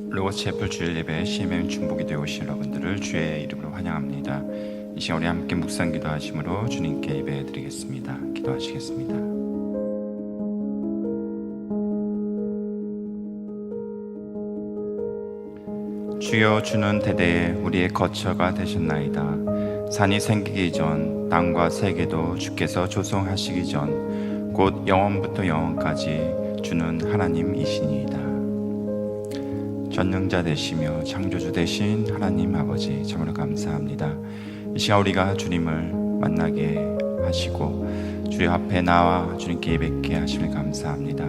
로고스 애플 주일 예배 CMM 중보기도에 오신 여러분들을 주의 이름으로 환영합니다. 이 시간 우리 함께 묵상 기도하심으로 주님께 예배 드리겠습니다. 기도하시겠습니다. 주여, 주는 대대에 우리의 거처가 되셨나이다. 산이 생기기 전 땅과 세계도 주께서 조성하시기 전 곧 영원부터 영원까지 주는 하나님이시니이다. 전능자 되시며 창조주 되신 하나님 아버지, 참으로 감사합니다. 이 시간 우리가 주님을 만나게 하시고 주의 앞에 나와 주님께 예배케 하심을 감사합니다.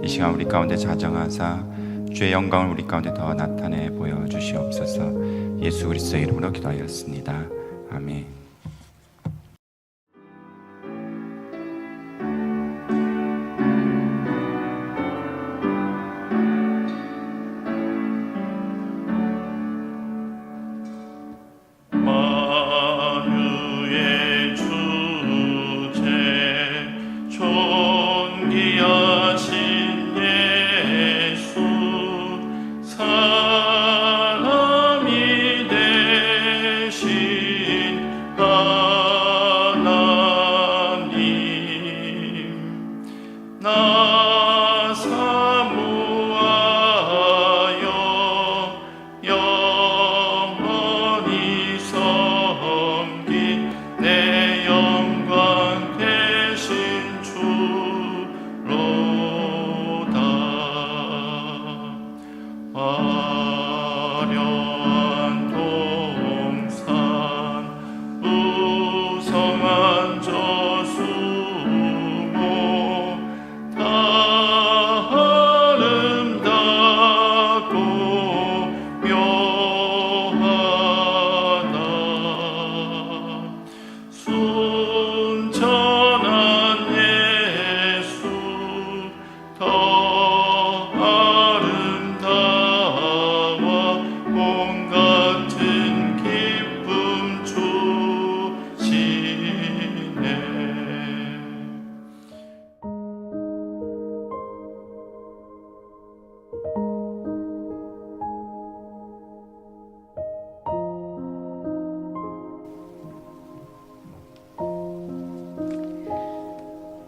이 시간 우리 가운데 자정하사 주의 영광을 우리 가운데 더 나타내 보여주시옵소서. 예수 그리스도의 이름으로 기도하였습니다. 아멘.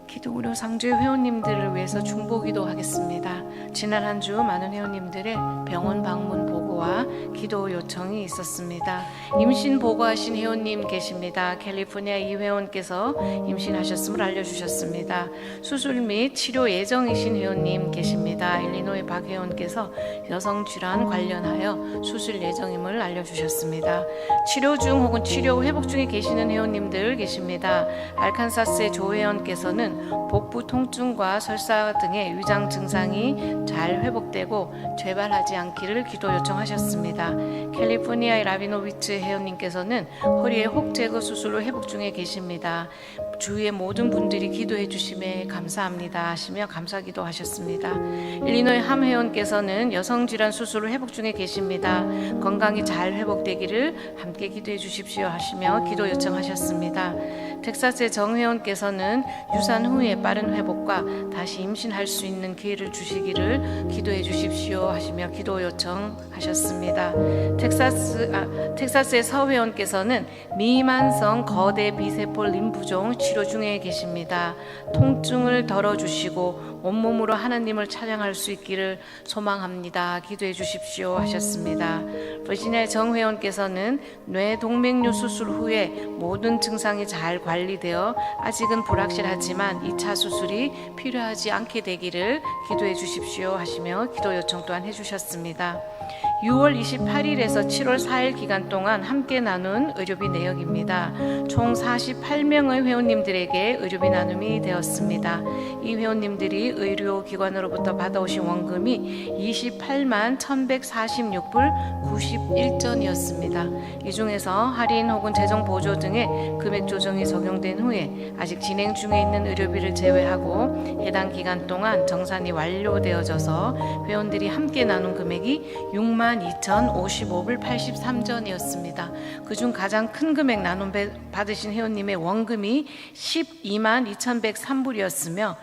기독으로 상주의 회원님들을 위해서 중보기도 하겠습니다. 지난 한 주 많은 회원님들의 병원 방문 보고와 기도 요청이 있었습니다. 임신 보고하신 회원님 계십니다. 캘리포니아 이 회원께서 임신하셨음을 알려주셨습니다. 수술 및 치료 예정이신 회원님 계십니다. 일리노이 박 회원께서 여성질환 관련하여 수술 예정임을 알려주셨습니다. 치료 중 혹은 치료 회복 중에 계시는 회원님들 계십니다. 알칸사스의 조 회원께서는 복부 통증과 설사 등의 위장 증상이 잘 회복되고 재발하지 않기를 기도 요청하셨습니다. 캘리포니아의 라비노비츠 회원님께서는 허리의 혹 제거 수술로 회복 중에 계십니다. 주위의 모든 분들이 기도해 주심에 감사합니다 하시며 감사기도 하셨습니다. 일리노이 함 회원께서는 여성질환 수술로 회복 중에 계십니다. 건강이 잘 회복되기를 함께 기도해 주십시오 하시며 기도 요청하셨습니다. 텍사스의 정 회원께서는 유산 후에 빠른 회복과 다시 임신할 수 있는 기회를 주시기를 기도해 주십시오 하시며 기도 요청하셨습니다. 텍사스의 서 회원께서는 미만성 거대 비세포 림프종 치료 중에 계십니다. 통증을 덜어주시고 온몸으로 하나님을 찬양할 수 있기를 소망합니다. 기도해 주십시오 하셨습니다. 버지니아의 정 회원께서는 뇌 동맥류 수술 후에 모든 증상이 잘 관리되어 아직은 불확실하지만 2차 수술이 필요하지 않게 되기를 기도해 주십시오 하시며 기도 요청 또한 해주셨습니다. 6월 28일에서 7월 4일 기간 동안 함께 나눈 의료비 내역입니다. 총 48명의 회원님들에게 의료비 나눔이 되었습니다. 이 회원님들이 의료기관으로부터 받아오신 원금이 28만 1146불 91전이었습니다. 이 중에서 할인 혹은 재정보조 등의 금액 조정이 적용된 후에 아직 진행 중에 있는 의료비를 제외하고 해당 기간 동안 정산이 완료되어져서 회원들이 함께 나눈 금액이 62,055불 83전이었습니다. 그중 가장 큰 금액 나눔 받으신 회원님의 원금이 122,2103불이었으며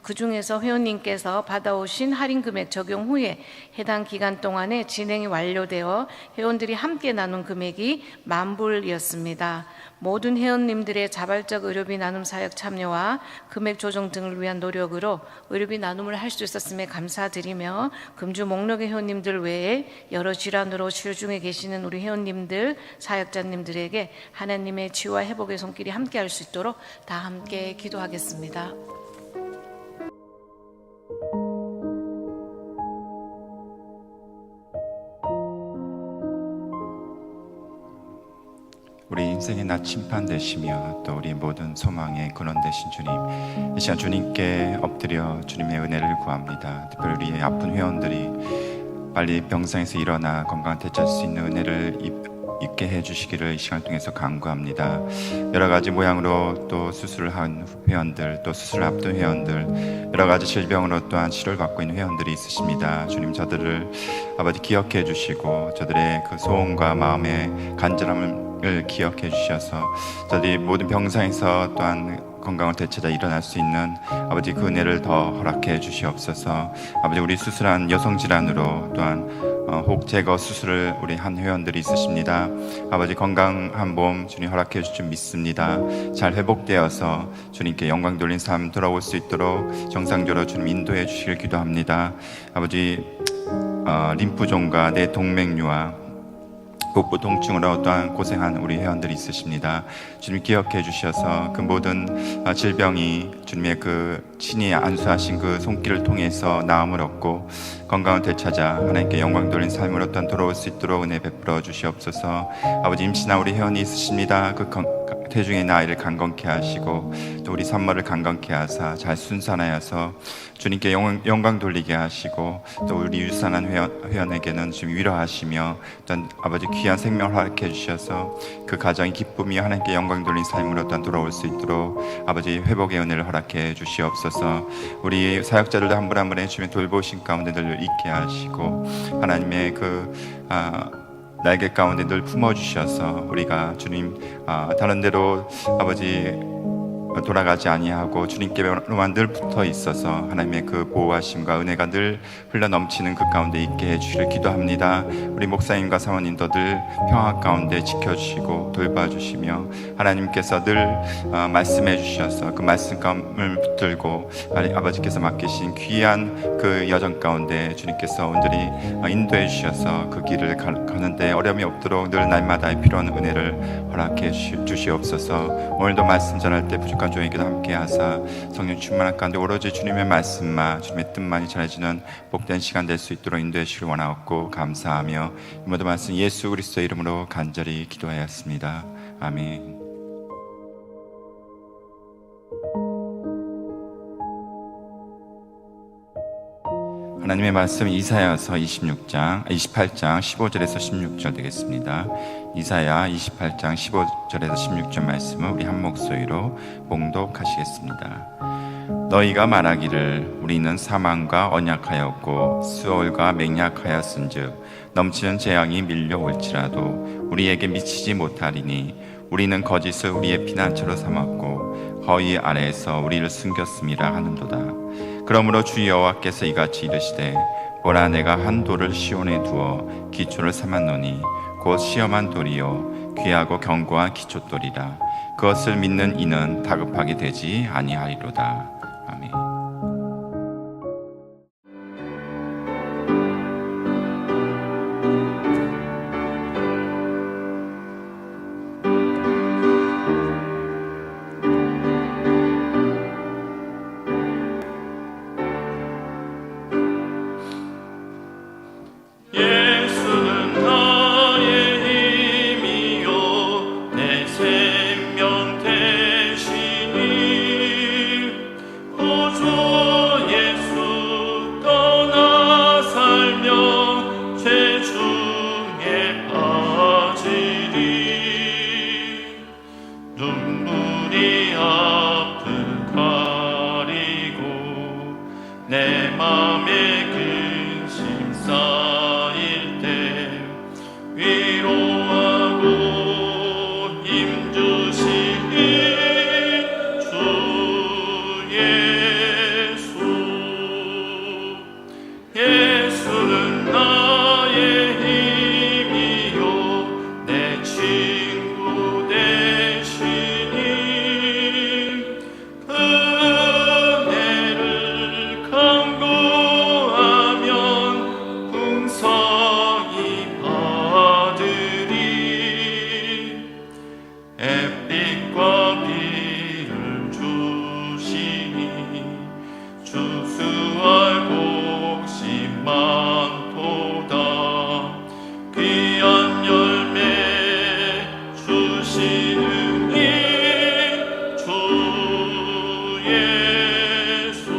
그 중에서 회원님께서 받아오신 할인 금액 적용 후에 해당 기간 동안에 진행이 완료되어 회원들이 함께 나눈 금액이 10,000불이었습니다. 모든 회원님들의 자발적 의료비 나눔 사역 참여와 금액 조정 등을 위한 노력으로 의료비 나눔을 할 수 있었음에 감사드리며 금주 목록의 회원님들 외에 여러 질환으로 치료 중에 계시는 우리 회원님들, 사역자님들에게 하나님의 치유와 회복의 손길이 함께 할 수 있도록 다 함께 기도하겠습니다. 우리 인생의 나침반 되시며 또 우리 모든 소망의 근원 되신 주님, 이 시간 주님께 엎드려 주님의 은혜를 구합니다. 특별히 우리 아픈 회원들이 빨리 병상에서 일어나 건강한 되찾을 수 있는 은혜를 있게 해주시기를 이 시간을 통해서 간구합니다. 여러 가지 모양으로 또 수술을 한 회원들, 또 수술을 앞둔 회원들, 여러 가지 질병으로 또한 치료를 받고 있는 회원들이 있으십니다. 주님, 저들을 아버지 기억해 주시고 저들의 그 소원과 마음의 간절함을 기억해 주셔서 저들이 모든 병상에서 또한 건강을 되찾아 일어날 수 있는 아버지 그 은혜를 더 허락해 주시옵소서. 아버지, 우리 수술한 여성 질환으로 또한 혹 제거 수술을 우리 한 회원들이 있으십니다. 아버지, 건강한 몸 주님 허락해 주실 줄 믿습니다. 잘 회복되어서 주님께 영광 돌린 삶 돌아올 수 있도록 정상적으로 주님 인도해 주시길 기도합니다. 아버지, 림프종과 내 동맥류와 복부 통증으로 또한 고생한 우리 회원들이 있으십니다. 주님 기억해 주셔서 그 모든 질병이 주님의 그 친히 안수하신 그 손길을 통해서 나음을 얻고 건강을 되찾아 하나님께 영광 돌린 삶으로 또한 돌아올 수 있도록 은혜 베풀어 주시옵소서. 아버지, 임신한 우리 회원이 있으십니다. 그 태중의 나이를 강건케 하시고 또 우리 산모를 강건케 하사 잘 순산하여서 주님께 영광 돌리게 하시고 또 우리 유산한 회원에게는 지금 위로하시며 또한 아버지 귀한 생명을 허락해 주셔서 그 가정이 기쁨이 하나님께 영광 돌린 삶으로 또한 돌아올 수 있도록 아버지 회복의 은혜를 허락해 주시옵소서. 우리 사역자들도 한 분 한 분의 주님의 돌보신 가운데 늘 있게 하시고 하나님의 그 날개 가운데 늘 품어주셔서 우리가 주님 다른 데로 아버지 돌아가지 아니하고 주님께로만 늘 붙어 있어서 하나님의 그 보호하심과 은혜가 늘 흘러 넘치는 그 가운데 있게 해주시길 기도합니다. 우리 목사님과 사모님도 늘 평화 가운데 지켜주시고 돌봐주시며 하나님께서 늘 말씀해 주셔서 그 말씀감을 붙들고 아버지께서 맡기신 귀한 그 여정 가운데 주님께서 온전히 인도해 주셔서 그 길을 가는데 어려움이 없도록 늘 날마다 필요한 은혜를 허락해 주시옵소서. 오늘도 말씀 전할 때 부족한 저에게도 함께 하사 성령 충만한 가운데 오로지 주님의 말씀만 주님의 뜻만이 전해지는 복된 시간 될 수 있도록 인도해 주시길 원하옵고 감사하며 이 모든 말씀 예수 그리스도의 이름으로 간절히 기도하였습니다. 아멘. 하나님의 말씀 이사야서 28장 15절에서 16절 되겠습니다. 이사야 28장 15절에서 16절 말씀을 우리 한 목소리로 봉독하시겠습니다. 너희가 말하기를 우리는 사망과 언약하였고 수월과 맹약하였은즉 넘치는 재앙이 밀려올지라도 우리에게 미치지 못하리니 우리는 거짓을 우리의 피난처로 삼았고 허위 아래에서 우리를 숨겼음이라 하는도다. 그러므로 주 여호와께서 이같이 이르시되 보라, 내가 한 돌을 시온에 두어 기초를 삼았노니 곧 시험한 돌이요 귀하고 견고한 기초돌이라. 그것을 믿는 이는 다급하게 되지 아니하리로다. 아멘. 주 예수 수수할 곳이 많도다. 귀한 열매 주시는 이 주 예수.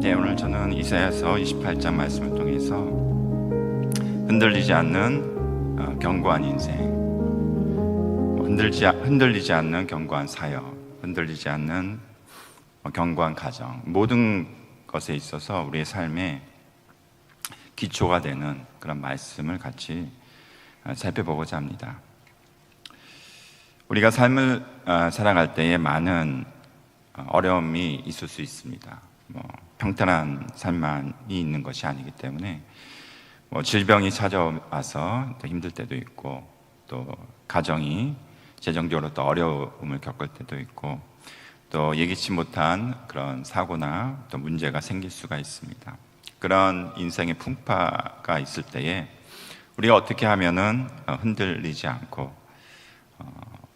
네, 오늘 저는 이사야서 28장 말씀을 통해서 흔들리지 않는 견고한 인생, 흔들리지 않는 견고한 사역, 흔들리지 않는 견고한 가정, 모든 것에 있어서 우리의 삶에 기초가 되는 그런 말씀을 같이 살펴보고자 합니다. 우리가 삶을 살아갈 때에 많은 어려움이 있을 수 있습니다. 평탄한 삶만이 있는 것이 아니기 때문에 질병이 찾아와서 또 힘들 때도 있고, 또 가정이 재정적으로 또 어려움을 겪을 때도 있고, 또 예기치 못한 그런 사고나 또 문제가 생길 수가 있습니다. 그런 인생의 풍파가 있을 때에 우리가 어떻게 하면은 흔들리지 않고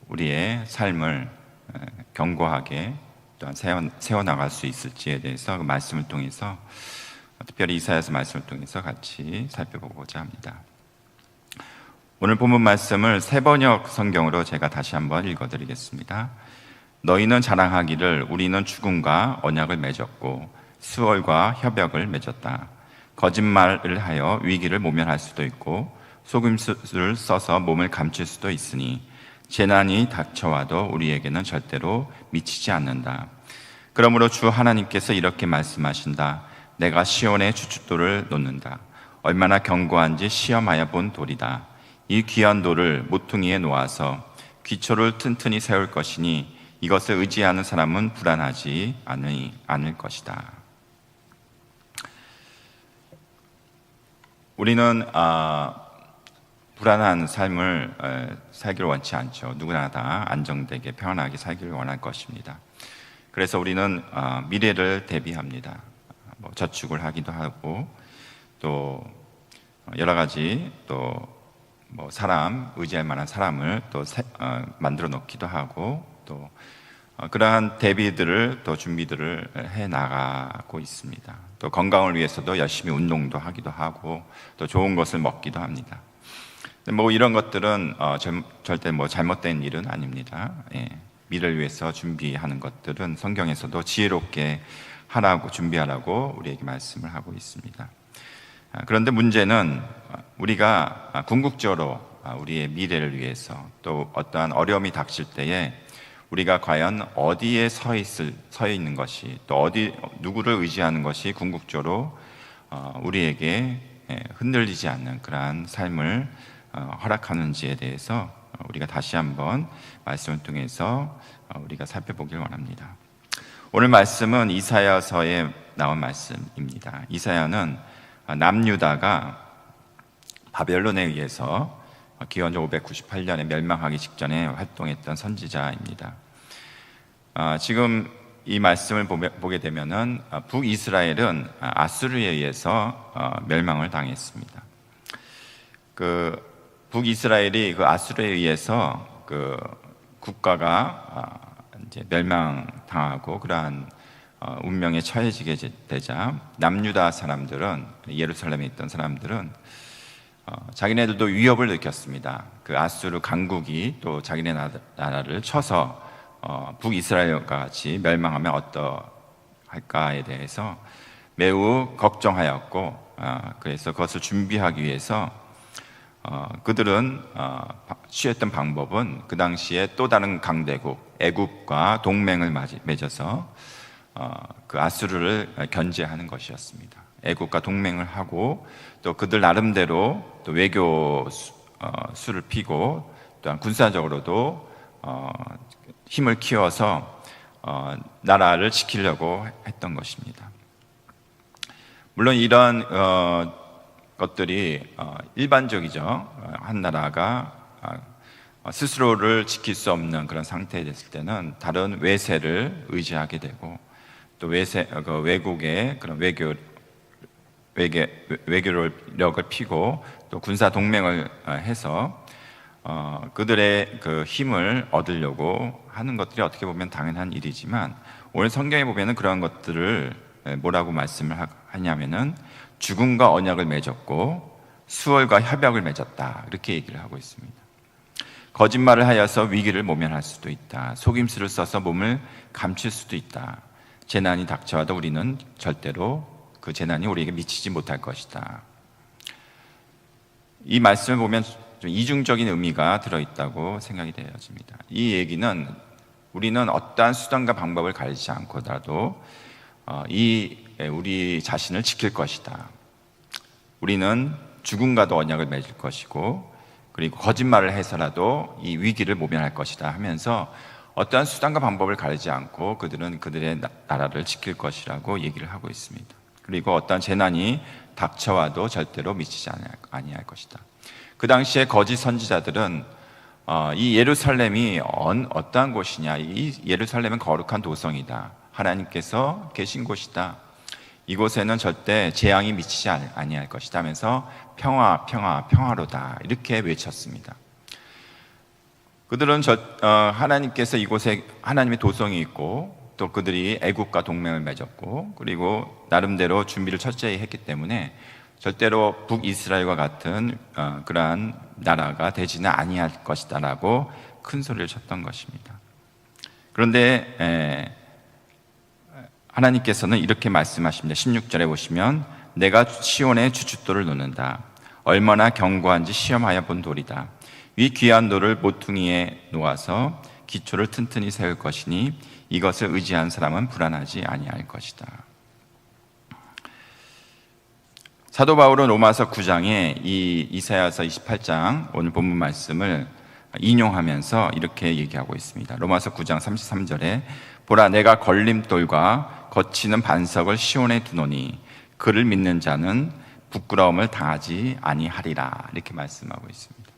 우리의 삶을 견고하게 또한 세워나갈 수 있을지에 대해서 그 말씀을 통해서, 특별히 이사야서 말씀을 통해서 같이 살펴보고자 합니다. 오늘 본문 말씀을 새번역 성경으로 제가 다시 한번 읽어드리겠습니다. 너희는 자랑하기를 우리는 죽음과 언약을 맺었고 수월과 협약을 맺었다. 거짓말을 하여 위기를 모면할 수도 있고 속임수를 써서 몸을 감출 수도 있으니 재난이 닥쳐와도 우리에게는 절대로 미치지 않는다. 그러므로 주 하나님께서 이렇게 말씀하신다. 내가 시온의 주춧돌을 놓는다. 얼마나 견고한지 시험하여 본 돌이다. 이 귀한 돌을 모퉁이에 놓아서 기초를 튼튼히 세울 것이니 이것을 의지하는 사람은 불안하지 않을 것이다. 우리는 불안한 삶을 살기를 원치 않죠. 누구나 다 안정되게 평안하게 살기를 원할 것입니다. 그래서 우리는 미래를 대비합니다. 저축을 하기도 하고, 또 여러 가지 또 사람, 의지할 만한 사람을 또 만들어 놓기도 하고, 또 그러한 대비들을 또 준비들을 해 나가고 있습니다. 또 건강을 위해서도 열심히 운동도 하기도 하고, 또 좋은 것을 먹기도 합니다. 이런 것들은 절대 잘못된 일은 아닙니다. 예. 미래를 위해서 준비하는 것들은 성경에서도 지혜롭게 하라고, 준비하라고 우리에게 말씀을 하고 있습니다. 그런데 문제는 우리가 궁극적으로 우리의 미래를 위해서, 또 어떠한 어려움이 닥칠 때에 우리가 과연 어디에 서 있는 것이, 또 누구를 의지하는 것이 궁극적으로 우리에게 흔들리지 않는 그러한 삶을 허락하는지에 대해서 우리가 다시 한번 말씀을 통해서 우리가 살펴보길 원합니다. 오늘 말씀은 이사야서에 나온 말씀입니다. 이사야는 남유다가 바벨론에 의해서 기원전 598년에 멸망하기 직전에 활동했던 선지자입니다. 지금 이 말씀을 보게 되면은 북이스라엘은 아수르에 의해서 멸망을 당했습니다. 북이스라엘이 그 아수르에 의해서 그 국가가 이제 멸망당하고 그러한 운명에 처해지게 되자 남유다 사람들은, 예루살렘에 있던 사람들은 자기네들도 위협을 느꼈습니다. 그 아수르 강국이 또 자기네 나라를 쳐서 북이스라엘과 같이 멸망하면 어떠할까에 대해서 매우 걱정하였고, 그래서 그것을 준비하기 위해서 그들은 취했던 방법은 그 당시에 또 다른 강대국 애굽과 동맹을 맺어서 그 아수르를 견제하는 것이었습니다. 애국과 동맹을 하고, 또 그들 나름대로 또 외교 수를 피고, 또한 군사적으로도 힘을 키워서 나라를 지키려고 했던 것입니다. 물론 이런 것들이 일반적이죠. 한 나라가 스스로를 지킬 수 없는 그런 상태에 됐을 때는 다른 외세를 의지하게 되고, 또 외국의 그런 외교를 외교력을 피고 또 군사 동맹을 해서 그들의 그 힘을 얻으려고 하는 것들이 어떻게 보면 당연한 일이지만, 오늘 성경에 보면은 그러한 것들을 뭐라고 말씀을 하냐면은 죽음과 언약을 맺었고 수월과 협약을 맺었다, 이렇게 얘기를 하고 있습니다. 거짓말을 하여서 위기를 모면할 수도 있다. 속임수를 써서 몸을 감출 수도 있다. 재난이 닥쳐와도 우리는 절대로 그 재난이 우리에게 미치지 못할 것이다. 이 말씀을 보면 좀 이중적인 의미가 들어있다고 생각이 되어집니다. 이 얘기는 우리는 어떠한 수단과 방법을 가리지 않고라도 우리 자신을 지킬 것이다. 우리는 죽음과도 언약을 맺을 것이고, 그리고 거짓말을 해서라도 이 위기를 모면할 것이다 하면서 어떠한 수단과 방법을 가리지 않고 그들은 그들의 나라를 지킬 것이라고 얘기를 하고 있습니다. 그리고 어떠한 재난이 닥쳐와도 절대로 미치지 아니할 것이다. 그 당시에 거짓 선지자들은 이 예루살렘이 어떠한 곳이냐, 이 예루살렘은 거룩한 도성이다, 하나님께서 계신 곳이다, 이곳에는 절대 재앙이 미치지 아니할 것이다 하면서 평화, 평화, 평화로다, 이렇게 외쳤습니다. 그들은 하나님께서 이곳에 하나님의 도성이 있고, 또 그들이 애국과 동맹을 맺었고, 그리고 나름대로 준비를 철저히 했기 때문에 절대로 북이스라엘과 같은 그러한 나라가 되지는 아니할 것이다 라고 큰 소리를 쳤던 것입니다. 그런데 하나님께서는 이렇게 말씀하십니다. 16절에 보시면 내가 시온의 주춧돌을 놓는다. 얼마나 견고한지 시험하여 본 돌이다. 이 귀한 돌을 모퉁이에 놓아서 기초를 튼튼히 세울 것이니 이것을 의지한 사람은 불안하지 아니할 것이다. 사도 바울은 로마서 9장에 이 이사야서 28장 오늘 본문 말씀을 인용하면서 이렇게 얘기하고 있습니다. 로마서 9장 33절에 보라, 내가 걸림돌과 거치는 반석을 시온에 두노니 그를 믿는 자는 부끄러움을 당하지 아니하리라, 이렇게 말씀하고 있습니다.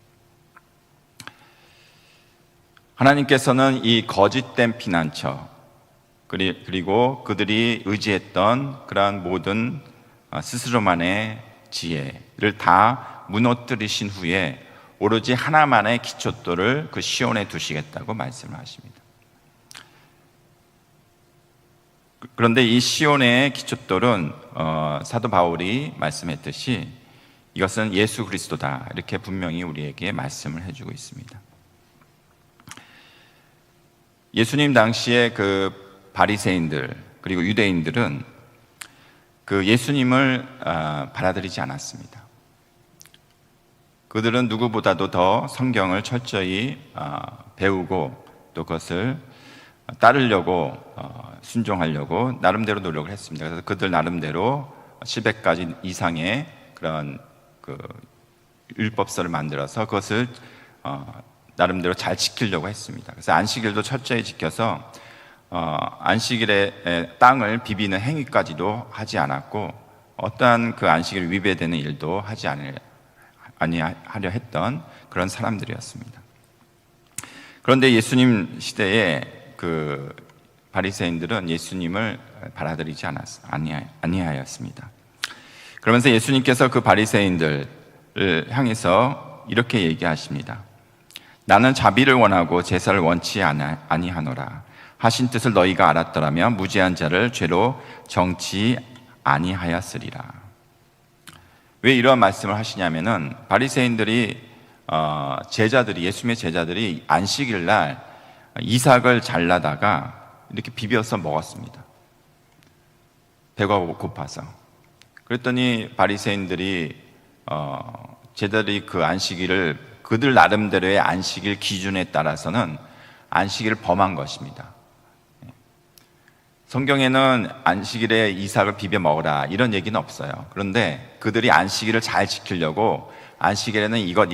하나님께서는 이 거짓된 피난처, 그리고 그들이 의지했던 그러한 모든 스스로만의 지혜를 다 무너뜨리신 후에 오로지 하나만의 기초돌을 그 시온에 두시겠다고 말씀을 하십니다. 그런데 이 시온의 기초돌은 사도 바울이 말씀했듯이 이것은 예수 그리스도다, 이렇게 분명히 우리에게 말씀을 해주고 있습니다. 예수님 당시에 그 바리새인들 그리고 유대인들은 그 예수님을 받아들이지 않았습니다. 그들은 누구보다도 더 성경을 철저히 배우고 또 그것을 따르려고 순종하려고 나름대로 노력을 했습니다. 그래서 그들 나름대로 700가지 이상의 그런 그 율법서를 만들어서 그것을 나름대로 잘 지키려고 했습니다. 그래서 안식일도 철저히 지켜서 안식일에 땅을 비비는 행위까지도 하지 않았고, 어떠한 그 안식일 위배되는 일도 하지 아니하려 했던 그런 사람들이었습니다. 그런데 예수님 시대에 그 바리새인들은 예수님을 받아들이지 아니하였습니다. 그러면서 예수님께서 그 바리새인들을 향해서 이렇게 얘기하십니다. 나는 자비를 원하고 제사를 원치 아니하노라. 하신 뜻을 너희가 알았더라면 무죄한 자를 죄로 정치 아니하였으리라. 왜 이러한 말씀을 하시냐면은 바리새인들이 예수님의 제자들이 안식일 날 이삭을 잘라다가 이렇게 비벼서 먹었습니다. 배가 고파서. 그랬더니 바리새인들이 제자들이 그 안식일을 그들 나름대로의 안식일 기준에 따라서는 안식일을 범한 것입니다. 성경에는 안식일에 이삭을 비벼 먹어라 이런 얘기는 없어요. 그런데 그들이 안식일을 잘 지키려고 안식일에는 이것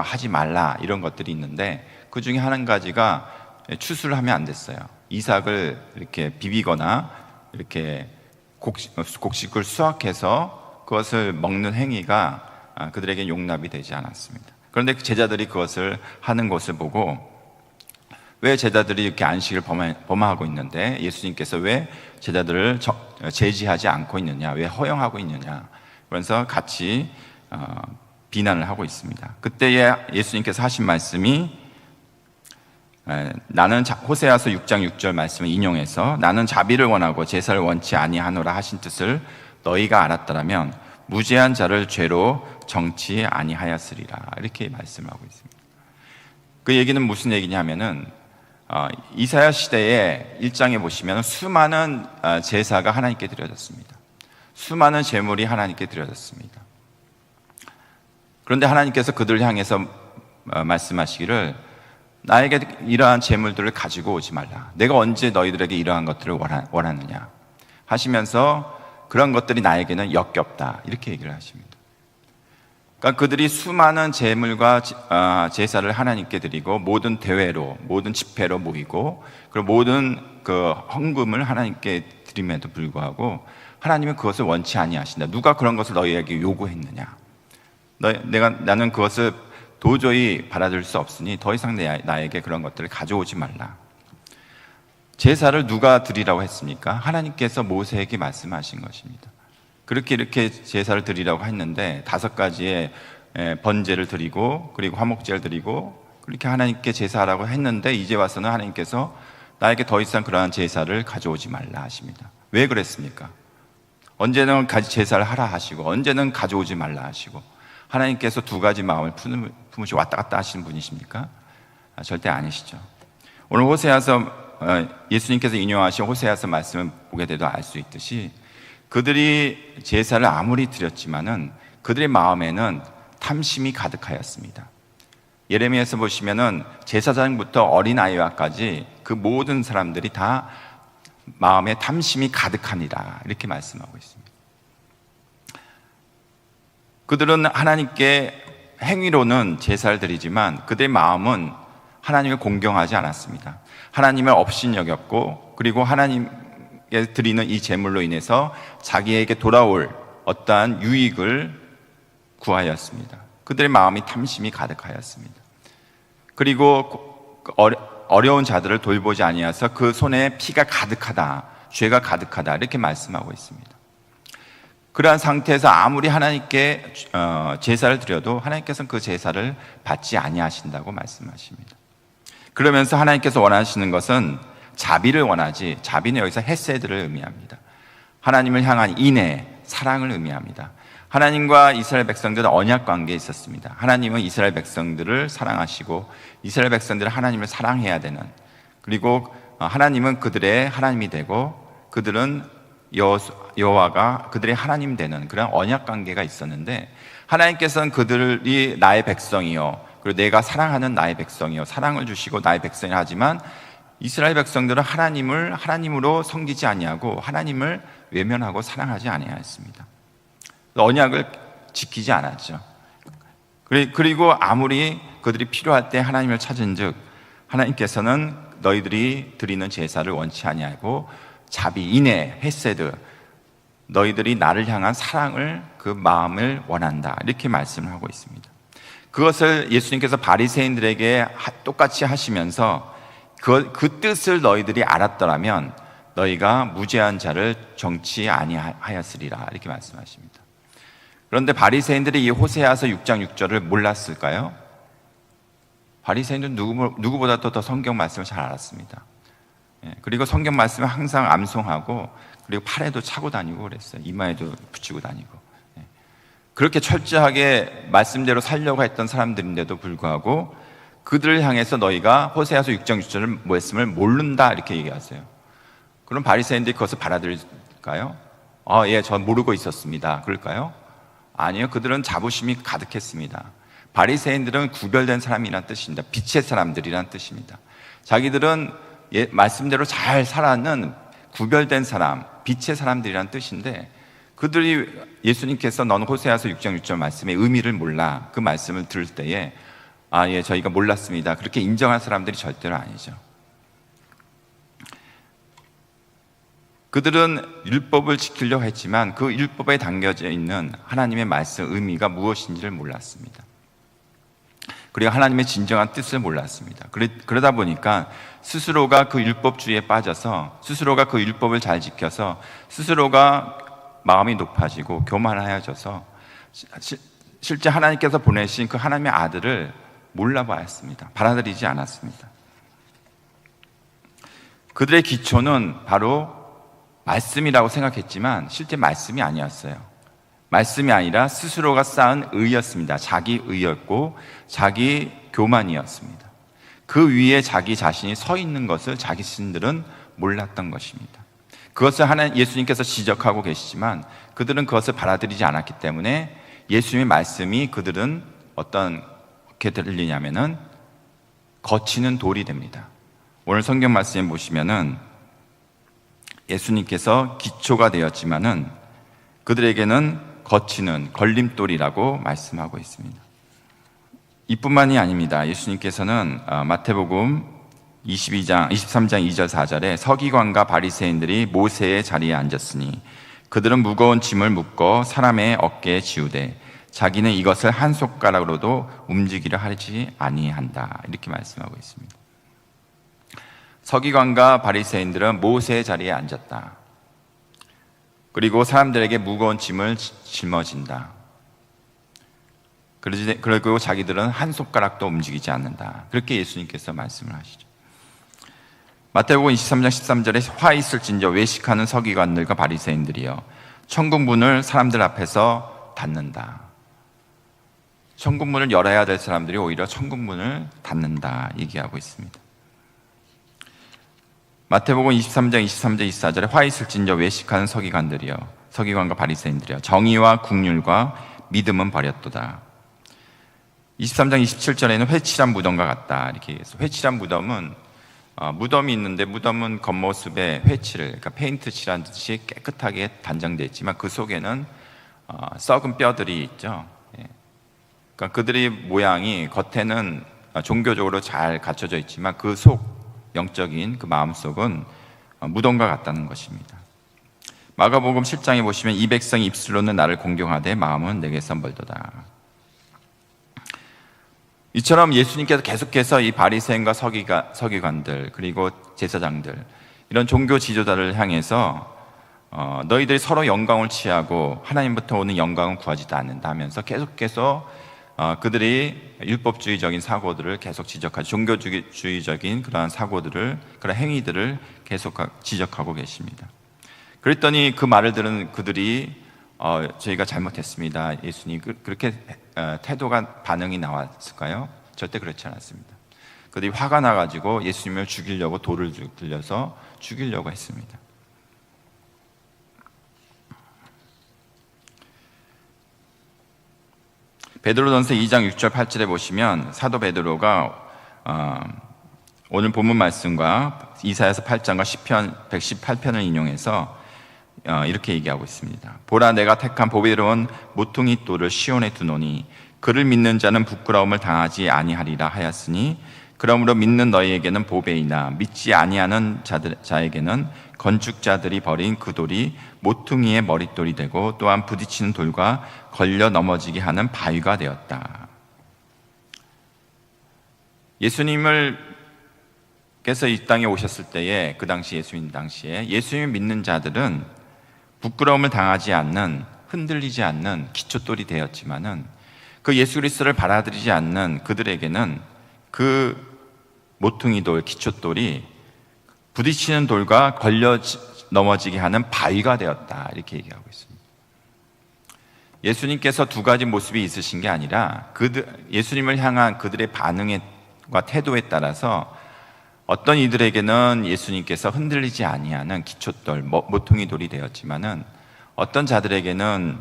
하지 말라 이런 것들이 있는데, 그 중에 한 가지가 추수를 하면 안 됐어요. 이삭을 이렇게 비비거나 이렇게 곡식을 수확해서 그것을 먹는 행위가 그들에게 용납이 되지 않았습니다. 그런데 제자들이 그것을 하는 것을 보고, 왜 제자들이 이렇게 안식을 범하고 있는데 예수님께서 왜 제자들을 제지하지 않고 있느냐, 왜 허용하고 있느냐, 그래서 같이 비난을 하고 있습니다. 그때에 예수님께서 하신 말씀이 나는 호세아서 6장 6절 말씀을 인용해서 나는 자비를 원하고 제사를 원치 아니하노라 하신 뜻을 너희가 알았더라면 무죄한 자를 죄로 정치 아니하였으리라, 이렇게 말씀을 하고 있습니다. 그 얘기는 무슨 얘기냐면은 이사야 시대에 1장에 보시면 수많은 제사가 하나님께 드려졌습니다. 수많은 제물이 하나님께 드려졌습니다. 그런데 하나님께서 그들을 향해서 말씀하시기를 나에게 이러한 제물들을 가지고 오지 말라. 내가 언제 너희들에게 이러한 것들을 원하느냐 하시면서 그런 것들이 나에게는 역겹다, 이렇게 얘기를 하십니다. 그러니까 그들이 수많은 제물과 제사를 하나님께 드리고 모든 대회로, 모든 집회로 모이고 그리고 모든 그 헌금을 하나님께 드림에도 불구하고 하나님은 그것을 원치 아니하신다. 누가 그런 것을 너희에게 요구했느냐? 나는 그것을 도저히 받아들일 수 없으니 더 이상 나에게 그런 것들을 가져오지 말라. 제사를 누가 드리라고 했습니까? 하나님께서 모세에게 말씀하신 것입니다. 그렇게 이렇게 제사를 드리라고 했는데 5가지의 번제를 드리고 그리고 화목제를 드리고 그렇게 하나님께 제사하라고 했는데 이제 와서는 하나님께서 나에게 더 이상 그러한 제사를 가져오지 말라 하십니다. 왜 그랬습니까? 언제는 제사를 하라 하시고 언제는 가져오지 말라 하시고 하나님께서 2가지 마음을 품으시고 왔다 갔다 하시는 분이십니까? 절대 아니시죠. 오늘 호세아서 예수님께서 인용하신 호세아서 말씀을 보게 돼도 알 수 있듯이 그들이 제사를 아무리 드렸지만은 그들의 마음에는 탐심이 가득하였습니다. 예레미야에서 보시면은 제사장부터 어린아이와까지 그 모든 사람들이 다 마음에 탐심이 가득하니라, 이렇게 말씀하고 있습니다. 그들은 하나님께 행위로는 제사를 드리지만 그들의 마음은 하나님을 공경하지 않았습니다. 하나님을 업신여겼고 그리고 하나님께 드리는 이 제물로 인해서 자기에게 돌아올 어떠한 유익을 구하였습니다. 그들의 마음이 탐심이 가득하였습니다. 그리고 어려운 자들을 돌보지 아니하여서 그 손에 피가 가득하다, 죄가 가득하다, 이렇게 말씀하고 있습니다. 그러한 상태에서 아무리 하나님께 제사를 드려도 하나님께서는 그 제사를 받지 아니하신다고 말씀하십니다. 그러면서 하나님께서 원하시는 것은 자비를 원하지, 자비는 여기서 헤세드를 의미합니다. 하나님을 향한 인애, 사랑을 의미합니다. 하나님과 이스라엘 백성들은 언약 관계에 있었습니다. 하나님은 이스라엘 백성들을 사랑하시고 이스라엘 백성들은 하나님을 사랑해야 되는, 그리고 하나님은 그들의 하나님이 되고 그들은 여호와가 그들의 하나님 되는 그런 언약 관계가 있었는데 하나님께서는 그들이 나의 백성이요, 그리고 내가 사랑하는 나의 백성이요, 사랑을 주시고 나의 백성이 하지만 이스라엘 백성들은 하나님을 하나님으로 섬기지 아니하고 하나님을 외면하고 사랑하지 아니하였습니다. 언약을 지키지 않았죠. 그리고 아무리 그들이 필요할 때 하나님을 찾은즉 하나님께서는 너희들이 드리는 제사를 원치 아니하고 자비, 인애, 헤세드, 너희들이 나를 향한 사랑을, 그 마음을 원한다, 이렇게 말씀을 하고 있습니다. 그것을 예수님께서 바리새인들에게 똑같이 하시면서 그 뜻을 너희들이 알았더라면 너희가 무죄한 자를 정치 아니하였으리라, 이렇게 말씀하십니다. 그런데 바리새인들이 이 호세아서 6장 6절을 몰랐을까요? 바리새인들은 누구보다도 더 성경 말씀을 잘 알았습니다. 그리고 성경 말씀을 항상 암송하고 그리고 팔에도 차고 다니고 그랬어요. 이마에도 붙이고 다니고. 그렇게 철저하게 말씀대로 살려고 했던 사람들인데도 불구하고 그들을 향해서 너희가 호세아서 6장 6절을 뭐 했음을 모른다, 이렇게 얘기하세요. 그럼 바리새인들이 그것을 받아들일까요? 예, 전 모르고 있었습니다, 그럴까요? 아니요, 그들은 자부심이 가득했습니다. 바리새인들은 구별된 사람이란 뜻입니다. 빛의 사람들이란 뜻입니다. 자기들은 말씀대로 잘 살아는 구별된 사람, 빛의 사람들이란 뜻인데 그들이 예수님께서 너는 호세아서 6장 6절 말씀의 의미를 몰라, 그 말씀을 들을 때에 예, 저희가 몰랐습니다, 그렇게 인정한 사람들이 절대로 아니죠. 그들은 율법을 지키려고 했지만 그 율법에 담겨져 있는 하나님의 말씀 의미가 무엇인지를 몰랐습니다. 그리고 하나님의 진정한 뜻을 몰랐습니다. 그러다 보니까 스스로가 그 율법주의에 빠져서 스스로가 그 율법을 잘 지켜서 스스로가 마음이 높아지고 교만하여져서 실제 하나님께서 보내신 그 하나님의 아들을 몰라보았습니다. 받아들이지 않았습니다. 그들의 기초는 바로 말씀이라고 생각했지만 실제 말씀이 아니었어요. 말씀이 아니라 스스로가 쌓은 의였습니다. 자기 의였고 자기 교만이었습니다. 그 위에 자기 자신이 서 있는 것을 자기 스스로는 몰랐던 것입니다. 그것을 예수님께서 지적하고 계시지만 그들은 그것을 받아들이지 않았기 때문에 예수님의 말씀이 그들은 어떻게 들리냐면은 거치는 돌이 됩니다. 오늘 성경 말씀에 보시면은 예수님께서 기초가 되었지만은 그들에게는 거치는 걸림돌이라고 말씀하고 있습니다. 이뿐만이 아닙니다. 예수님께서는 마태복음 23장 2절 4절에 서기관과 바리새인들이 모세의 자리에 앉았으니 그들은 무거운 짐을 묶어 사람의 어깨에 지우되 자기는 이것을 한 손가락으로도 움직이려 하지 아니한다. 이렇게 말씀하고 있습니다. 서기관과 바리새인들은 모세의 자리에 앉았다. 그리고 사람들에게 무거운 짐을 짊어진다. 그리고 자기들은 한 손가락도 움직이지 않는다. 그렇게 예수님께서 말씀을 하시죠. 마태복음 23장 13절에 화 있을진저 외식하는 서기관들과 바리새인들이여 천국문을 사람들 앞에서 닫는다. 천국문을 열어야 될 사람들이 오히려 천국문을 닫는다 얘기하고 있습니다. 마태복음 23장 23절 24절에 화 있을진저 외식하는 서기관들이여 서기관과 바리새인들이여 정의와 국률과 믿음은 버렸도다. 23장 27절에는 회칠한 무덤과 같다 이렇게 얘기했어요. 회칠한 무덤은 무덤이 있는데 무덤은 겉모습에 회칠을 그러니까 페인트 칠한 듯이 깨끗하게 단장되어 있지만 그 속에는 썩은 뼈들이 있죠. 그러니까 그들의 모양이 겉에는 종교적으로 잘 갖춰져 있지만 그 속 영적인 그 마음속은 무덤과 같다는 것입니다. 마가복음 7장에 보시면 이 백성이 입술로는 나를 공경하되 마음은 내게서 멀도다. 이처럼 예수님께서 계속해서 이 바리새인과 서기관들 그리고 제사장들 이런 종교 지도자를 향해서 너희들이 서로 영광을 취하고 하나님부터 오는 영광은 구하지도 않는다 하면서 계속해서 그들이 율법주의적인 사고들을 계속 지적하고 종교주의적인 그러한 사고들을 그런 행위들을 계속 지적하고 계십니다. 그랬더니 그 말을 들은 그들이 저희가 잘못했습니다. 예수님 그렇게 태도가 반응이 나왔을까요? 절대 그렇지 않았습니다. 그들이 화가 나가지고 예수님을 죽이려고 돌을 들려서 죽이려고 했습니다. 베드로전서 2장 6절 8절에 보시면 사도 베드로가 오늘 본문 말씀과 이사야서 8장과 시편 118편을 인용해서 이렇게 얘기하고 있습니다. 보라 내가 택한 보배로운 모퉁이 돌을 시온에 두노니 그를 믿는 자는 부끄러움을 당하지 아니하리라 하였으니 그러므로 믿는 너희에게는 보배이나 믿지 아니하는 자에게는 건축자들이 버린 그 돌이 모퉁이의 머릿돌이 되고 또한 부딪히는 돌과 걸려 넘어지게 하는 바위가 되었다. 예수님께서 이 땅에 오셨을 때에 그 당시 예수님 당시에 예수님을 믿는 자들은 부끄러움을 당하지 않는 흔들리지 않는 기초돌이 되었지만은 그 예수 그리스도를 받아들이지 않는 그들에게는 그 모퉁이 돌, 기초돌이 부딪히는 돌과 걸려 넘어지게 하는 바위가 되었다 이렇게 얘기하고 있습니다. 예수님께서 두 가지 모습이 있으신 게 아니라 예수님을 향한 그들의 반응과 태도에 따라서 어떤 이들에게는 예수님께서 흔들리지 아니하는 기초돌, 모퉁이 돌이 되었지만은 어떤 자들에게는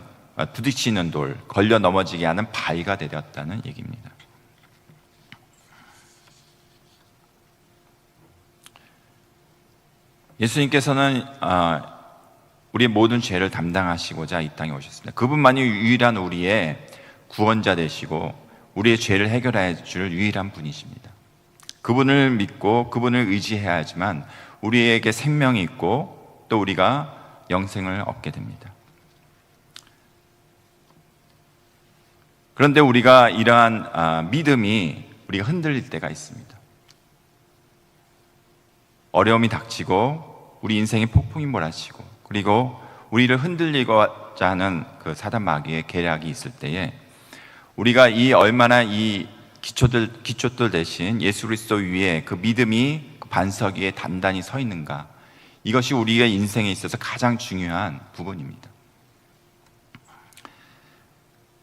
부딪히는 돌, 걸려 넘어지게 하는 바위가 되었다는 얘기입니다. 예수님께서는 우리의 모든 죄를 담당하시고자 이 땅에 오셨습니다. 그분만이 유일한 우리의 구원자 되시고 우리의 죄를 해결해 줄 유일한 분이십니다. 그분을 믿고 그분을 의지해야 하지만 우리에게 생명이 있고 또 우리가 영생을 얻게 됩니다. 그런데 우리가 이러한 믿음이 우리가 흔들릴 때가 있습니다. 어려움이 닥치고 우리 인생의 폭풍이 몰아치고 그리고 우리를 흔들리고자 하는 그 사단 마귀의 계략이 있을 때에 우리가 얼마나 이 기초들 대신 예수 그리스도 위에 그 믿음이 그 반석 위에 단단히 서 있는가, 이것이 우리의 인생에 있어서 가장 중요한 부분입니다.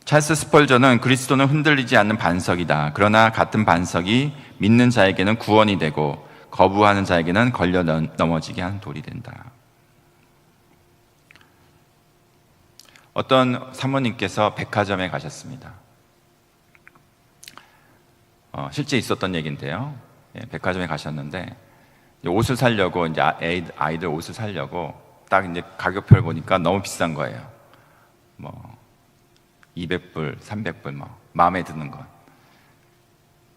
찰스 스펄전은 그리스도는 흔들리지 않는 반석이다. 그러나 같은 반석이 믿는 자에게는 구원이 되고 거부하는 자에게는 걸려 넘어지게 하는 돌이 된다. 어떤 사모님께서 백화점에 가셨습니다. 실제 있었던 얘기인데요. 백화점에 가셨는데 옷을 사려고, 이제 아이들 옷을 사려고 딱 이제 가격표를 보니까 너무 비싼 거예요. 200불, 300불 마음에 드는 것.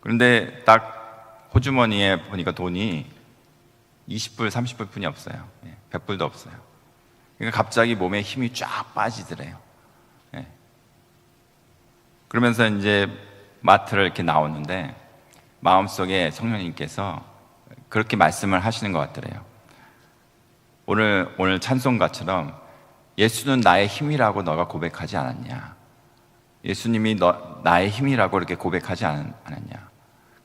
그런데 딱 호주머니에 보니까 돈이 20불, 30불 뿐이 없어요. 100불도 없어요. 그러니까 갑자기 몸에 힘이 쫙 빠지더래요. 그러면서 이제 마트를 이렇게 나오는데 마음속에 성령님께서 그렇게 말씀을 하시는 것 같더래요. 오늘 찬송가처럼 예수는 나의 힘이라고 너가 고백하지 않았냐? 예수님이 나의 힘이라고 이렇게 고백하지 않았냐?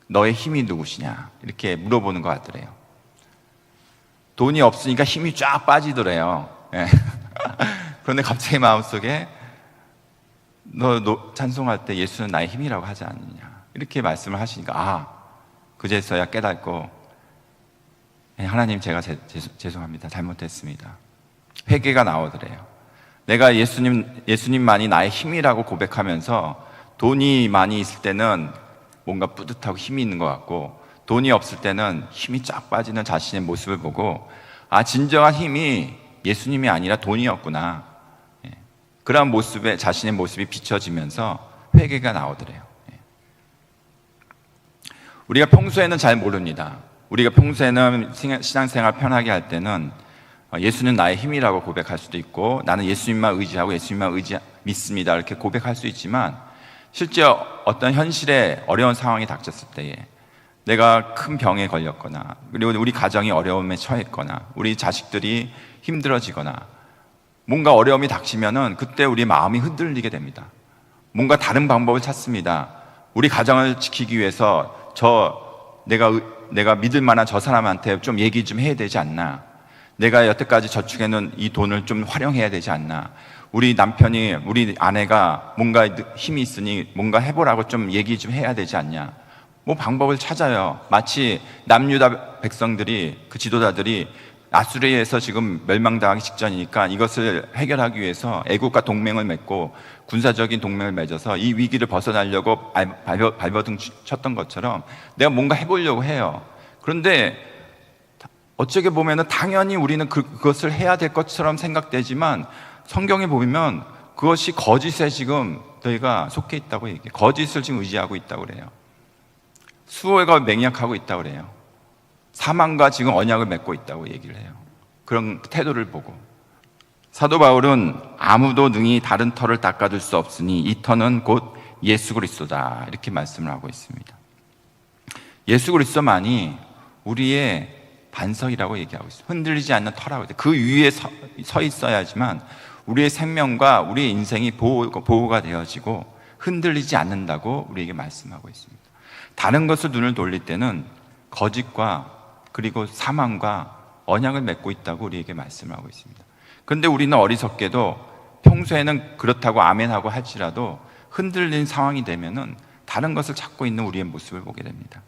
너의 힘이 누구시냐? 이렇게 물어보는 것 같더래요. 돈이 없으니까 힘이 쫙 빠지더래요. 그런데 갑자기 마음속에 너 찬송할 때 예수는 나의 힘이라고 하지 않느냐, 이렇게 말씀을 하시니까 그제서야 깨닫고 하나님, 제가 죄송합니다. 잘못했습니다. 회개가 나오더래요. 내가 예수님만이 나의 힘이라고 고백하면서 돈이 많이 있을 때는 뭔가 뿌듯하고 힘이 있는 것 같고, 돈이 없을 때는 힘이 쫙 빠지는 자신의 모습을 보고 진정한 힘이 예수님이 아니라 돈이었구나, 그런 모습에 자신의 모습이 비춰지면서 회개가 나오더래요. 우리가 평소에는 잘 모릅니다. 우리가 평소에는 신앙생활 편하게 할 때는 예수는 나의 힘이라고 고백할 수도 있고, 나는 예수님만 의지하고 예수님만 믿습니다, 이렇게 고백할 수 있지만, 실제 어떤 현실에 어려운 상황이 닥쳤을 때에 내가 큰 병에 걸렸거나, 그리고 우리 가정이 어려움에 처했거나, 우리 자식들이 힘들어지거나, 뭔가 어려움이 닥치면은 그때 우리 마음이 흔들리게 됩니다. 뭔가 다른 방법을 찾습니다. 우리 가정을 지키기 위해서 내가 믿을 만한 저 사람한테 좀 얘기 좀 해야 되지 않나? 내가 여태까지 저축해놓은 이 돈을 좀 활용해야 되지 않나? 우리 남편이, 우리 아내가 뭔가 힘이 있으니 뭔가 해보라고 좀 얘기 좀 해야 되지 않냐? 방법을 찾아요. 마치 남유다 백성들이, 그 지도자들이 아수르에서 지금 멸망당하기 직전이니까 이것을 해결하기 위해서 애국과 동맹을 맺고 군사적인 동맹을 맺어서 이 위기를 벗어나려고 발버둥 쳤던 것처럼 내가 뭔가 해보려고 해요. 그런데 어쩌게 보면은 당연히 우리는 그것을 해야 될 것처럼 생각되지만, 성경에 보면 그것이 거짓에 지금 너희가 속해 있다고 얘기해요. 거짓을 지금 의지하고 있다고 그래요. 수호가 맹약하고 있다고 그래요. 사망과 지금 언약을 맺고 있다고 얘기를 해요. 그런 태도를 보고, 사도 바울은 아무도 능히 다른 터를 닦아둘 수 없으니 이 터는 곧 예수 그리스도다, 이렇게 말씀을 하고 있습니다. 예수 그리스도만이 우리의 반석이라고 얘기하고 있어요. 흔들리지 않는 터라고 해요. 그 위에 서 있어야지만 우리의 생명과 우리의 인생이 보호가 되어지고 흔들리지 않는다고 우리에게 말씀하고 있습니다. 다른 것을 눈을 돌릴 때는 거짓과 그리고 사망과 언약을 맺고 있다고 우리에게 말씀하고 있습니다. 그런데 우리는 어리석게도 평소에는 그렇다고 아멘하고 할지라도 흔들린 상황이 되면은 다른 것을 찾고 있는 우리의 모습을 보게 됩니다.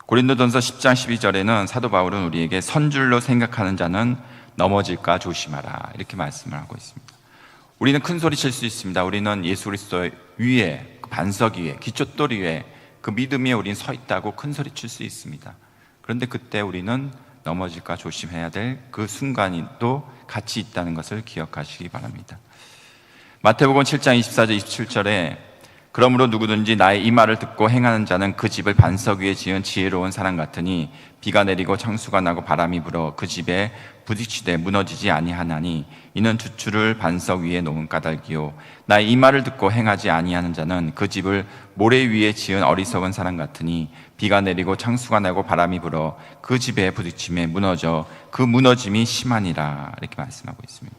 고린도전서 10장 12절에는 사도 바울은 우리에게 선줄로 생각하는 자는 넘어질까 조심하라, 이렇게 말씀을 하고 있습니다. 우리는 큰 소리 칠 수 있습니다. 우리는 예수 그리스도 위에, 그 반석 위에, 기초돌 위에, 그 믿음 위에 우리는 서 있다고 큰 소리 칠 수 있습니다. 그런데 그때 우리는 넘어질까 조심해야 될 그 순간이 또 같이 있다는 것을 기억하시기 바랍니다. 마태복음 7장 24절 27절에 그러므로 누구든지 나의 이 말을 듣고 행하는 자는 그 집을 반석 위에 지은 지혜로운 사람 같으니 비가 내리고 창수가 나고 바람이 불어 그 집에 부딪히되 무너지지 아니하나니 이는 주추를 반석 위에 놓은 까닭이요 나의 이 말을 듣고 행하지 아니하는 자는 그 집을 모래 위에 지은 어리석은 사람 같으니 비가 내리고 창수가 나고 바람이 불어 그 집에 부딪힘에 무너져 그 무너짐이 심하니라, 이렇게 말씀하고 있습니다.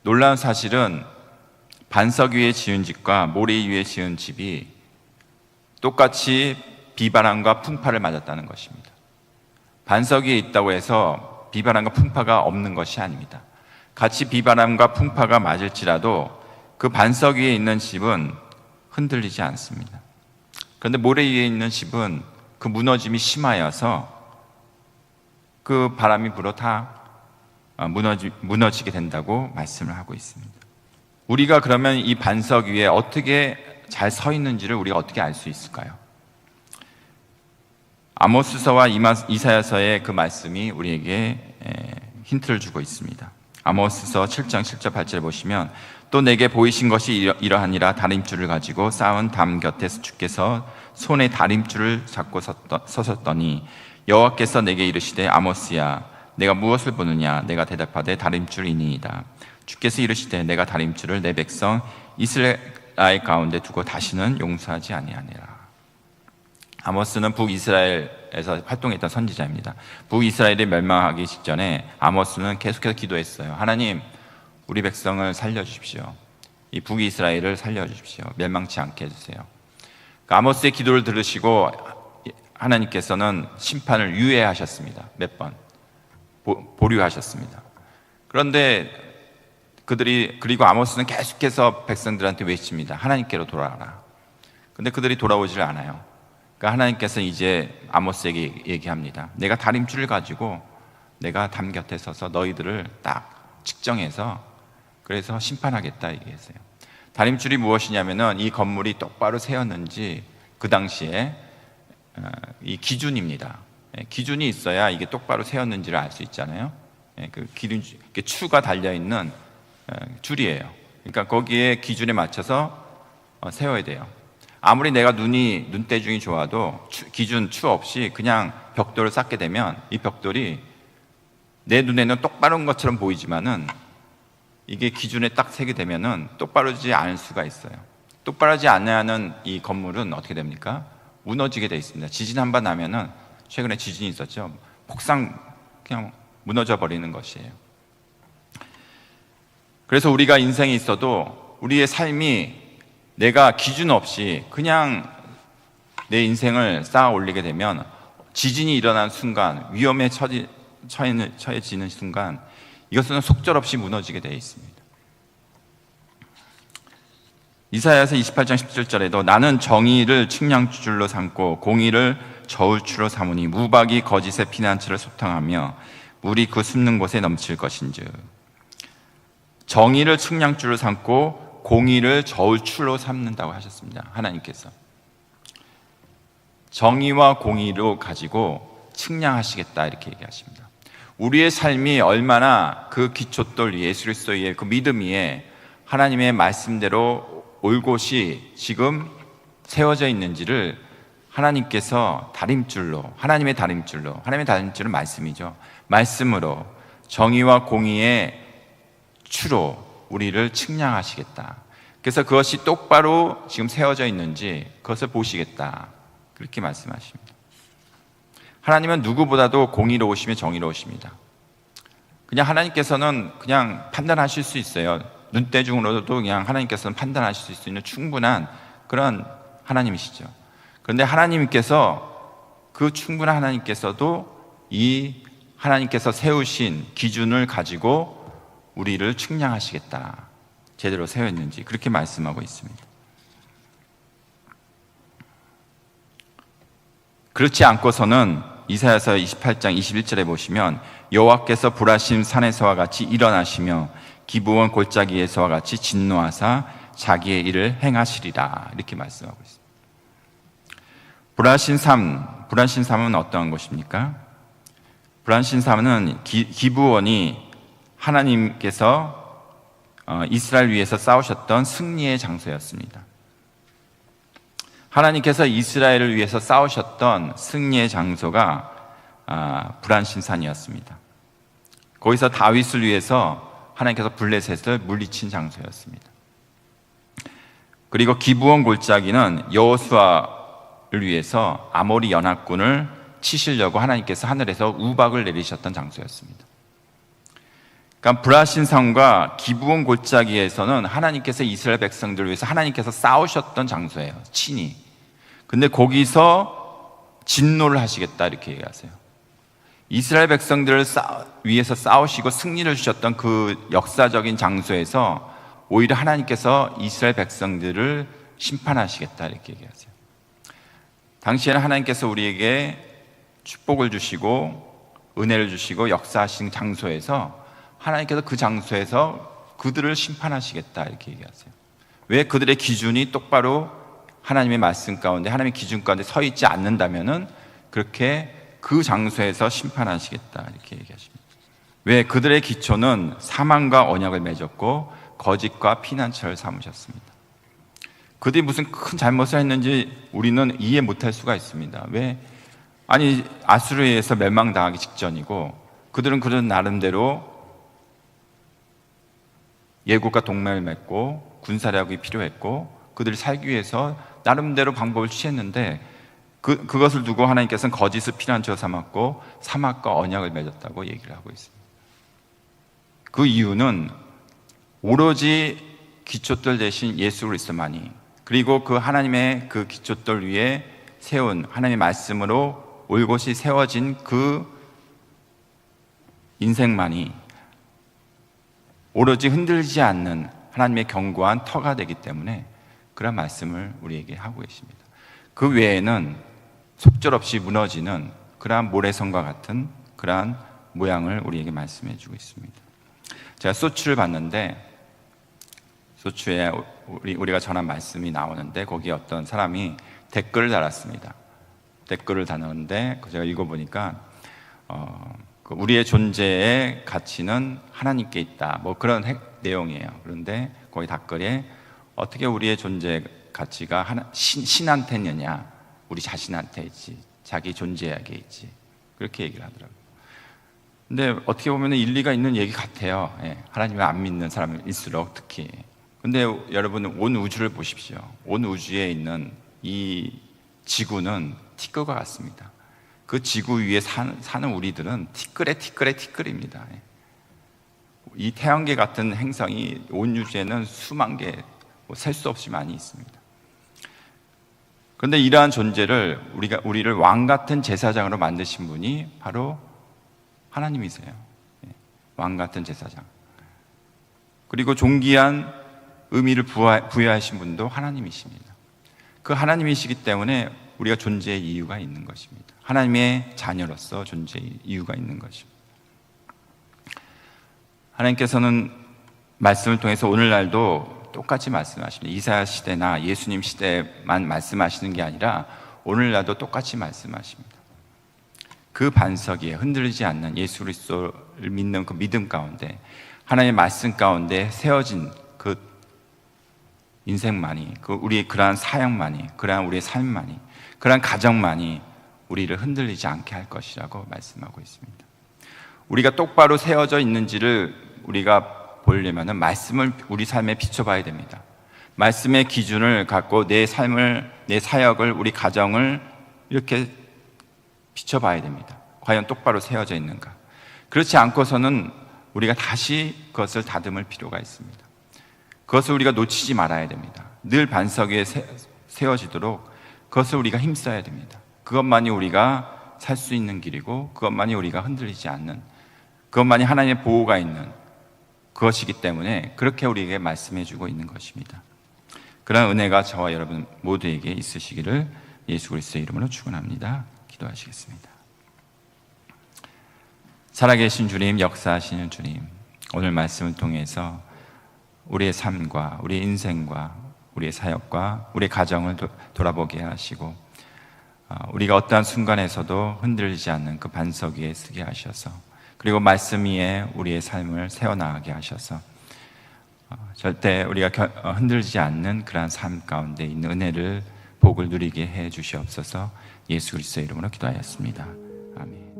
놀라운 사실은 반석 위에 지은 집과 모래 위에 지은 집이 똑같이 비바람과 풍파를 맞았다는 것입니다. 반석 위에 있다고 해서 비바람과 풍파가 없는 것이 아닙니다. 같이 비바람과 풍파가 맞을지라도 그 반석 위에 있는 집은 흔들리지 않습니다. 그런데 모래 위에 있는 집은 그 무너짐이 심하여서 그 바람이 불어 다 무너지게 된다고 말씀을 하고 있습니다. 우리가 그러면 이 반석 위에 어떻게 잘 서 있는지를 우리가 어떻게 알 수 있을까요? 아모스서와 이사야서의 그 말씀이 우리에게 힌트를 주고 있습니다. 아모스서 7장 7절 8절 보시면 또 내게 보이신 것이 이러하니라 다림줄을 가지고 쌓은 담 곁에서 주께서 손에 다림줄을 잡고 서셨더니 여호와께서 내게 이르시되 아모스야 내가 무엇을 보느냐 내가 대답하되 다림줄이니이다. 주께서 이르시되 내가 다림줄을 내 백성 이스라엘 가운데 두고 다시는 용서하지 아니하니라. 아모스는 북이스라엘에서 활동했던 선지자입니다. 북이스라엘이 멸망하기 직전에 아모스는 계속해서 기도했어요. 하나님, 우리 백성을 살려주십시오. 이 북이스라엘을 살려주십시오. 멸망치 않게 해주세요. 아모스의 기도를 들으시고 하나님께서는 심판을 유예하셨습니다. 몇 번 보류하셨습니다. 그런데 그리고 아모스는 계속해서 백성들한테 외칩니다. 하나님께로 돌아가라. 근데 그들이 돌아오질 않아요. 그러니까 하나님께서 이제 아모스에게 얘기합니다. 내가 다림줄을 가지고 내가 담 곁에 서서 너희들을 딱 측정해서 그래서 심판하겠다 얘기했어요. 다림줄이 무엇이냐면은 이 건물이 똑바로 세웠는지 그 당시에 이 기준입니다. 기준이 있어야 이게 똑바로 세웠는지를 알 수 있잖아요. 그 기준, 추가 달려 있는 줄이에요. 그러니까 거기에 기준에 맞춰서 세워야 돼요. 아무리 내가 눈대중이 좋아도 기준 추 없이 그냥 벽돌을 쌓게 되면 이 벽돌이 내 눈에는 똑바른 것처럼 보이지만은 이게 기준에 딱 세게 되면은 똑바르지 않을 수가 있어요. 똑바르지 않는 이 건물은 어떻게 됩니까? 무너지게 돼 있습니다. 지진 한 번 나면은 최근에 지진이 있었죠. 폭삭 그냥 무너져 버리는 것이에요. 그래서 우리가 인생에 있어도 우리의 삶이 내가 기준 없이 그냥 내 인생을 쌓아 올리게 되면 지진이 일어나는 순간, 위험에 처해지는 순간 이것은 속절없이 무너지게 되어 있습니다. 이사야서 28장 17절에도 나는 정의를 측량줄로 삼고 공의를 저울추로 삼으니 무박이 거짓의 피난처를 소탕하며 물이 그 숨는 곳에 넘칠 것인즉. 정의를 측량줄로 삼고 공의를 저울추로 삼는다고 하셨습니다. 하나님께서 정의와 공의로 가지고 측량하시겠다 이렇게 얘기하십니다. 우리의 삶이 얼마나 그 기초돌 예수 그리스도의 그 믿음 위에 하나님의 말씀대로 올곧이 지금 세워져 있는지를 하나님께서 하나님의 다림줄은 말씀이죠. 말씀으로 정의와 공의의 추로 우리를 측량하시겠다. 그래서 그것이 똑바로 지금 세워져 있는지 그것을 보시겠다. 그렇게 말씀하십니다. 하나님은 누구보다도 공의로우시며 정의로우십니다. 그냥 하나님께서는 그냥 판단하실 수 있어요. 눈대중으로도 그냥 하나님께서는 판단하실 수 있는 충분한 그런 하나님이시죠. 그런데 그 충분한 하나님께서도 이 하나님께서 세우신 기준을 가지고 우리를 측량하시겠다. 제대로 세웠는지 그렇게 말씀하고 있습니다. 그렇지 않고서는 이사야서 28장 21절에 보시면 여호와께서 불하신 산에서와 같이 일어나시며 기브온 골짜기에서와 같이 진노하사 자기의 일을 행하시리라 이렇게 말씀하고 있습니다. 불하신 삶은 어떠한 것입니까? 불하신 삶은 기브온이 하나님께서 이스라엘 위에서 싸우셨던 승리의 장소였습니다. 하나님께서 이스라엘을 위해서 싸우셨던 승리의 장소가 불안신산이었습니다. 거기서 다윗을 위해서 하나님께서 블레셋을 물리친 장소였습니다. 그리고 기브온 골짜기는 여호수아를 위해서 아모리 연합군을 치시려고 하나님께서 하늘에서 우박을 내리셨던 장소였습니다. 그러니까 브라신산과 기브온 골짜기에서는 하나님께서 이스라엘 백성들을 위해서 하나님께서 싸우셨던 장소예요, 친히. 근데 거기서 진노를 하시겠다 이렇게 얘기하세요. 이스라엘 백성들을 위해서 싸우시고 승리를 주셨던 그 역사적인 장소에서 오히려 하나님께서 이스라엘 백성들을 심판하시겠다 이렇게 얘기하세요. 당시에는 하나님께서 우리에게 축복을 주시고 은혜를 주시고 역사하신 장소에서 하나님께서 그 장소에서 그들을 심판하시겠다 이렇게 얘기하세요. 왜? 그들의 기준이 똑바로 하나님의 말씀 가운데, 하나님의 기준 가운데 서 있지 않는다면은 그렇게 그 장소에서 심판하시겠다 이렇게 얘기하십니다. 왜? 그들의 기초는 사망과 언약을 맺었고 거짓과 피난처를 삼으셨습니다. 그들이 무슨 큰 잘못을 했는지 우리는 이해 못할 수가 있습니다. 왜? 아니, 아수르에서 멸망당하기 직전이고 그들은 그런 나름대로 예국과 동맹을 맺고 군사력이 필요했고 그들이 살기 위해서 나름대로 방법을 취했는데 그것을 두고 하나님께서는 거짓을 피난처 삼았고 사막과 언약을 맺었다고 얘기를 하고 있습니다. 그 이유는 오로지 기초돌 대신 예수 그리스도만이, 그리고 그 하나님의 그 기초돌 위에 세운 하나님의 말씀으로 올곧이 세워진 그 인생만이 오로지 흔들리지 않는 하나님의 견고한 터가 되기 때문에 그런 말씀을 우리에게 하고 계십니다. 그 외에는 속절없이 무너지는 그러한 모래성과 같은 그러한 모양을 우리에게 말씀해 주고 있습니다. 제가 소추를 봤는데 소추에 우리가 전한 말씀이 나오는데 거기에 어떤 사람이 댓글을 달았습니다. 댓글을 달았는데 제가 읽어보니까 우리의 존재의 가치는 하나님께 있다, 뭐 그런 내용이에요. 그런데 거기 댓글에 어떻게 우리의 존재 가치가 신한테 있느냐, 우리 자신한테 있지, 자기 존재에게 있지, 그렇게 얘기를 하더라고요. 근데 어떻게 보면 일리가 있는 얘기 같아요. 하나님을 안 믿는 사람일수록 특히. 근데 여러분, 온 우주를 보십시오. 온 우주에 있는 이 지구는 티끌과 같습니다. 그 지구 위에 사는 우리들은 티끌입니다. 이 태양계 같은 행성이 온 우주에는 수만 개, 셀 수 없이 많이 있습니다. 그런데 이러한 존재를 우리를 왕 같은 제사장으로 만드신 분이 바로 하나님이세요. 왕 같은 제사장. 그리고 존귀한 의미를 부여하신 분도 하나님이십니다. 그 하나님이시기 때문에 우리가 존재의 이유가 있는 것입니다. 하나님의 자녀로서 존재의 이유가 있는 것입니다. 하나님께서는 말씀을 통해서 오늘날도 똑같이 말씀하십니다. 이사야 시대나 예수님 시대만 말씀하시는 게 아니라 오늘날도 똑같이 말씀하십니다. 그 반석 위에 흔들리지 않는 예수 그리스도를 믿는 그 믿음 가운데, 하나님의 말씀 가운데 세워진 그 인생만이, 그 우리의 그러한 사역만이, 그러한 우리의 삶만이, 그러한 가정만이 우리를 흔들리지 않게 할 것이라고 말씀하고 있습니다. 우리가 똑바로 세워져 있는지를 우리가 보려면 말씀을 우리 삶에 비춰봐야 됩니다. 말씀의 기준을 갖고 내 삶을, 내 사역을, 우리 가정을 이렇게 비춰봐야 됩니다. 과연 똑바로 세워져 있는가? 그렇지 않고서는 우리가 다시 그것을 다듬을 필요가 있습니다. 그것을 우리가 놓치지 말아야 됩니다. 늘 반석 위에 세워지도록 그것을 우리가 힘써야 됩니다. 그것만이 우리가 살 수 있는 길이고, 그것만이 우리가 흔들리지 않는, 그것만이 하나님의 보호가 있는 그것이기 때문에 그렇게 우리에게 말씀해 주고 있는 것입니다. 그런 은혜가 저와 여러분 모두에게 있으시기를 예수 그리스도의 이름으로 축원합니다. 기도하시겠습니다. 살아계신 주님, 역사하시는 주님, 오늘 말씀을 통해서 우리의 삶과 우리의 인생과 우리의 사역과 우리의 가정을 돌아보게 하시고, 우리가 어떠한 순간에서도 흔들리지 않는 그 반석 위에 서게 하셔서, 그리고 말씀 위에 우리의 삶을 세워나가게 하셔서 절대 우리가 흔들리지 않는 그러한 삶 가운데 있는 은혜를, 복을 누리게 해 주시옵소서. 예수 그리스도의 이름으로 기도하였습니다. 아멘.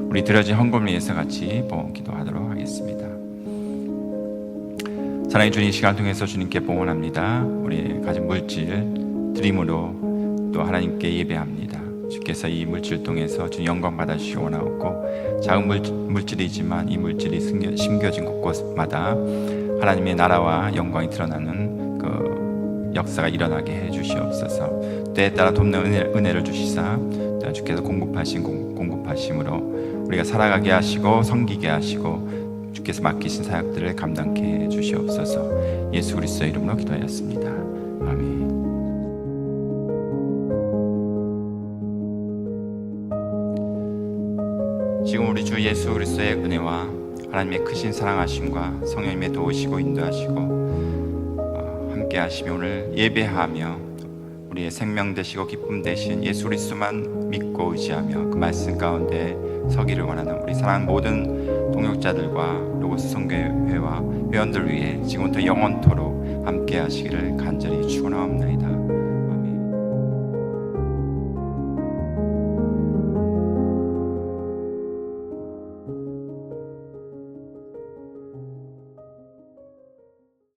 우리 드려진 헌금을 위해서 같이 기도하도록 하겠습니다. 사랑의 주님, 시간 통해서 주님께 봉헌합니다. 우리의 가진 물질 드림으로 또 하나님께 예배합니다. 주께서 이 물질 통해서 주님 영광 받아주시기 원하옵고, 작은 물질이지만 이 물질이 심겨진 곳곳마다 하나님의 나라와 영광이 드러나는 그 역사가 일어나게 해 주시옵소서. 때에 따라 돕는 은혜를 주시사 주께서 공급하신 공급하심으로 우리가 살아가게 하시고 섬기게 하시고 주께서 맡기신 사역들을 감당케 해 주시옵소서. 예수 그리스도의 이름으로 기도하였습니다. 아멘. 지금 우리 주 예수 그리스도의 은혜와 하나님의 크신 사랑하심과 성령님의 도우시고 인도하시고 함께 하시며 오늘 예배하며 우리의 생명 되시고 기쁨 되신 예수 그리스도만 믿고 의지하며 그 말씀 가운데 서기를 원하는 우리 사랑하는 모든 동역자들과 로고스 선교회와 회원들 위해 지금부터 영원토록 함께 하시기를 간절히 축원하옵나이다.